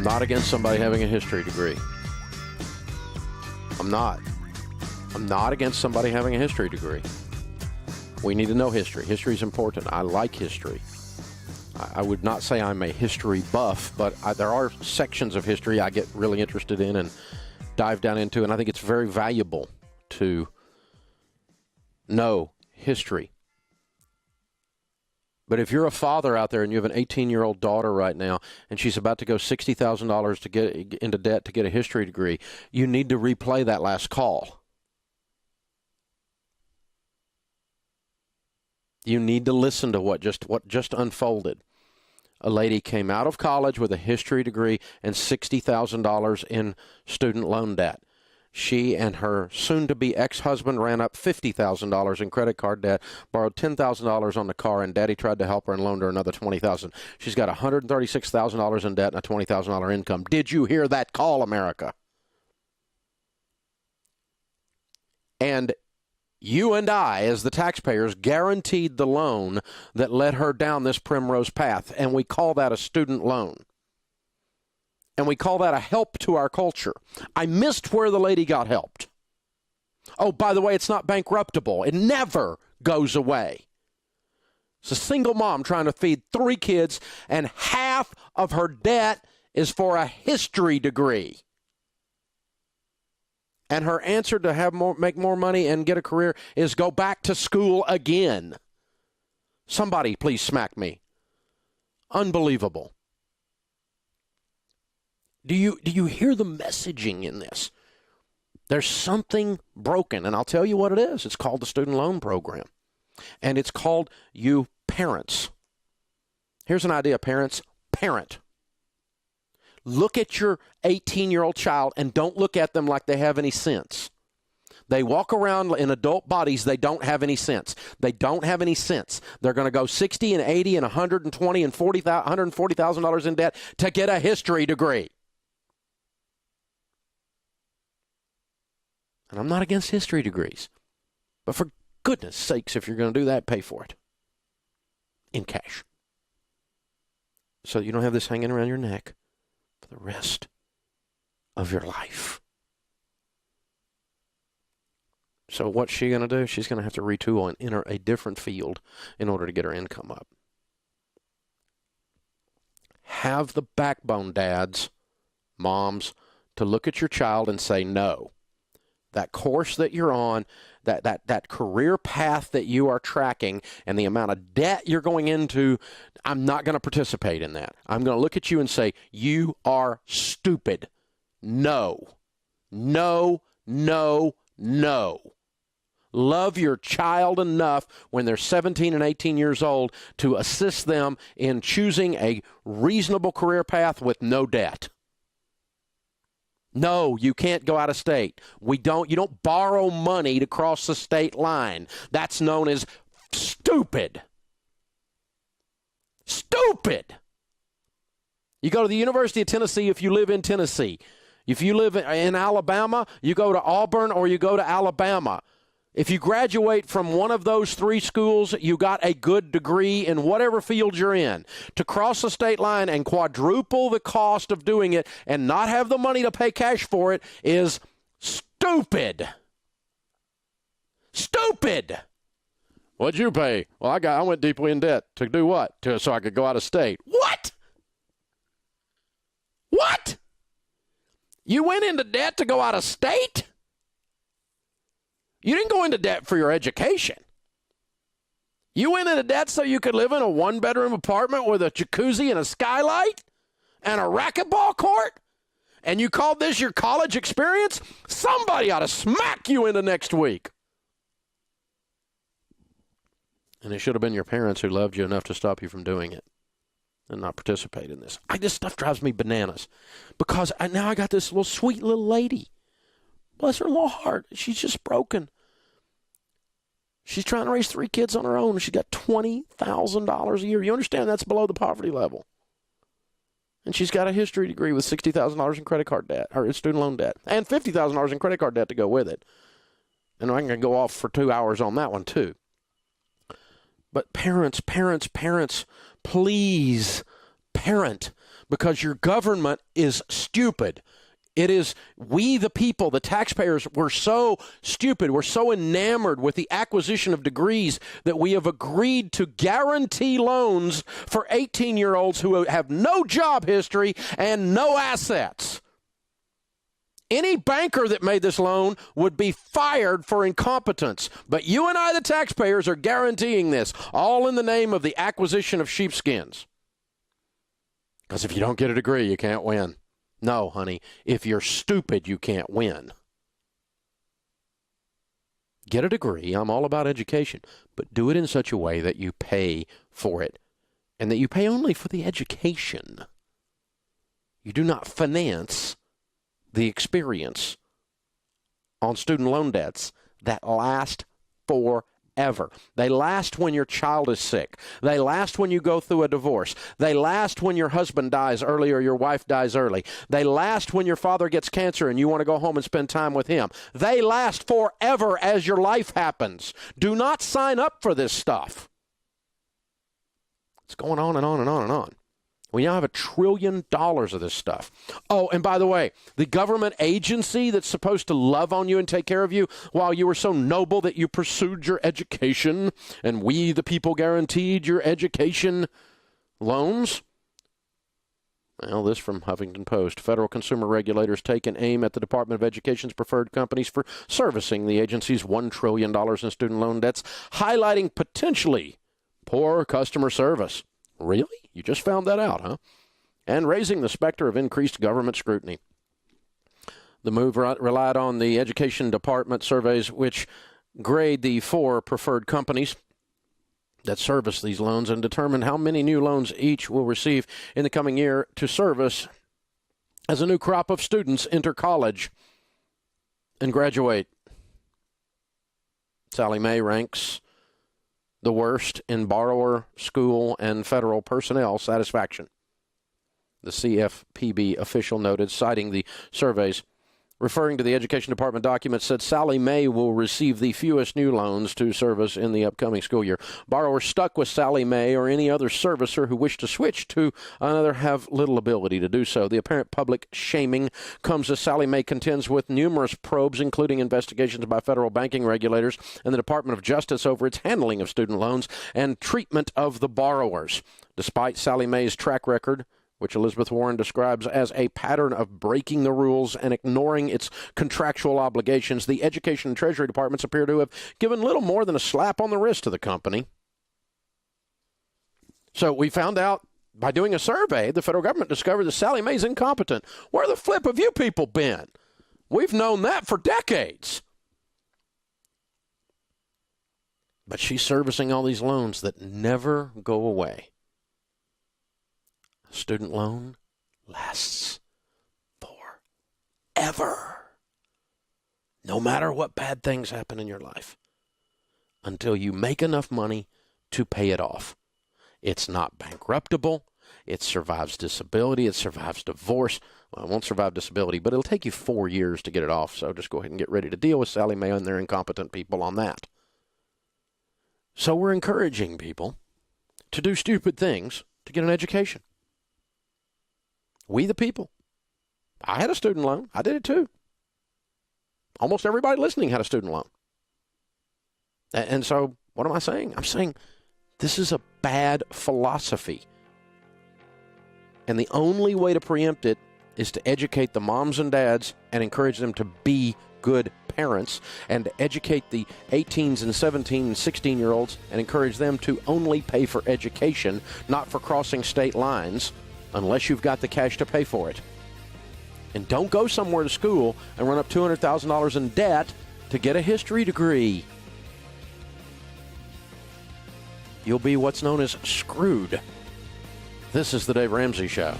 I'm not against somebody having a history degree. I'm not. I'm not against somebody having a history degree. We need to know history. History is important. I like history. I would not say I'm a history buff, but there are sections of history I get really interested in and dive down into, and I think it's very valuable to know history. But if you're a father out there and you have an 18-year-old daughter right now and she's about to go $60,000 to get into debt to get a history degree, you need to replay that last call. You need to listen to what just unfolded. A lady came out of college with a history degree and $60,000 in student loan debt. She and her soon-to-be ex-husband ran up $50,000 in credit card debt, borrowed $10,000 on the car, and Daddy tried to help her and loaned her another $20,000. She's got $136,000 in debt and a $20,000 income. Did you hear that call, America? And you and I, as the taxpayers, guaranteed the loan that led her down this primrose path, and we call that a student loan. And we call that a help to our culture. I missed where the lady got helped. Oh, by the way, it's not bankruptable. It never goes away. It's a single mom trying to feed 3 kids, and half of her debt is for a history degree. And her answer to make more money and get a career is go back to school again. Somebody please smack me. Unbelievable. Do you hear the messaging in this? There's something broken, and I'll tell you what it is. It's called the student loan program, and it's called you parents. Here's an idea, parents. Parent. Look at your 18-year-old child and don't look at them like they have any sense. They walk around in adult bodies. They don't have any sense. They don't have any sense. They're going to go 60 and 80 and 120 and $140,000 in debt to get a history degree. And I'm not against history degrees. But for goodness sakes, if you're going to do that, pay for it. In cash. So you don't have this hanging around your neck for the rest of your life. So what's she going to do? She's going to have to retool and enter a different field in order to get her income up. Have the backbone, dads, moms, to look at your child and say no. That course that you're on, that career path that you are tracking, and the amount of debt you're going into, I'm not going to participate in that. I'm going to look at you and say, you are stupid. No. No, no, no. Love your child enough when they're 17 and 18 years old to assist them in choosing a reasonable career path with no debt. No, you can't go out of state. You don't borrow money to cross the state line. That's known as stupid. Stupid. You go to the University of Tennessee if you live in Tennessee. If you live in Alabama, you go to Auburn or you go to Alabama. If you graduate from one of those 3 schools, you got a good degree in whatever field you're in. To cross the state line and quadruple the cost of doing it and not have the money to pay cash for it is stupid. Stupid. What'd you pay? Well, I went deeply in debt. To do what? So I could go out of state. What? What? You went into debt to go out of state? You didn't go into debt for your education. You went into debt so you could live in a 1-bedroom apartment with a jacuzzi and a skylight and a racquetball court? And you called this your college experience? Somebody ought to smack you into next week. And it should have been your parents who loved you enough to stop you from doing it and not participate in this. This stuff drives me bananas because now I got this little sweet little lady. Bless her little heart. She's just broken. She's trying to raise 3 kids on her own. She's got $20,000 a year. You understand that's below the poverty level. And she's got a history degree with $60,000 in credit card debt, or student loan debt, and $50,000 in credit card debt to go with it. And I can go off for 2 hours on that one, too. But parents, please parent. because your government is stupid. It is we, the people, the taxpayers, we're so stupid. We're so enamored with the acquisition of degrees that we have agreed to guarantee loans for 18-year-olds who have no job history and no assets. Any banker that made this loan would be fired for incompetence. But you and I, the taxpayers, are guaranteeing this, all in the name of the acquisition of sheepskins. Because if you don't get a degree, you can't win. No, honey, if you're stupid, you can't win. Get a degree. I'm all about education, but do it in such a way that you pay for it and that you pay only for the education. You do not finance the experience on student loan debts that last forever. They last when your child is sick. They last when you go through a divorce. They last when your husband dies early or your wife dies early. They last when your father gets cancer and you want to go home and spend time with him. They last forever as your life happens. Do not sign up for this stuff. It's going on and on and on and on. We now have $1 trillion of this stuff. Oh, and by the way, the government agency that's supposed to love on you and take care of you while you were so noble that you pursued your education and we, the people, guaranteed your education loans. Well, this from Huffington Post. Federal consumer regulators take an aim at the Department of Education's preferred companies for servicing the agency's $1 trillion in student loan debts, highlighting potentially poor customer service. Really? You just found that out, huh? And raising the specter of increased government scrutiny. The move relied on the Education Department surveys, which grade the 4 preferred companies that service these loans and determine how many new loans each will receive in the coming year to service as a new crop of students enter college and graduate. Sallie Mae ranks the worst in borrower, school, and federal personnel satisfaction. The CFPB official noted, citing the surveys. Referring to the Education Department document, said Sallie Mae will receive the fewest new loans to service in the upcoming school year. Borrowers stuck with Sallie Mae or any other servicer who wish to switch to another have little ability to do so. The apparent public shaming comes as Sallie Mae contends with numerous probes, including investigations by federal banking regulators and the Department of Justice over its handling of student loans and treatment of the borrowers. Despite Sallie Mae's track record, which Elizabeth Warren describes as a pattern of breaking the rules and ignoring its contractual obligations, the Education and Treasury Departments appear to have given little more than a slap on the wrist to the company. So we found out by doing a survey, the federal government discovered that Sallie Mae's incompetent. Where the flip have you people been? We've known that for decades. But she's servicing all these loans that never go away. Student loan lasts forever. No matter what bad things happen in your life, until you make enough money to pay it off. It's not bankruptable. It survives disability. It survives divorce. Well, it won't survive disability, but it'll take you 4 years to get it off. So just go ahead and get ready to deal with Sallie Mae and their incompetent people on that. So we're encouraging people to do stupid things to get an education. We the people. I had a student loan. I did it too. Almost everybody listening had a student loan. And so what am I saying? I'm saying this is a bad philosophy. And the only way to preempt it is to educate the moms and dads and encourage them to be good parents and to educate the 18s and 17 and 16-year-olds and encourage them to only pay for education, not for crossing state lines, unless you've got the cash to pay for it. And don't go somewhere to school and run up $200,000 in debt to get a history degree. You'll be what's known as screwed. This is the Dave Ramsey Show.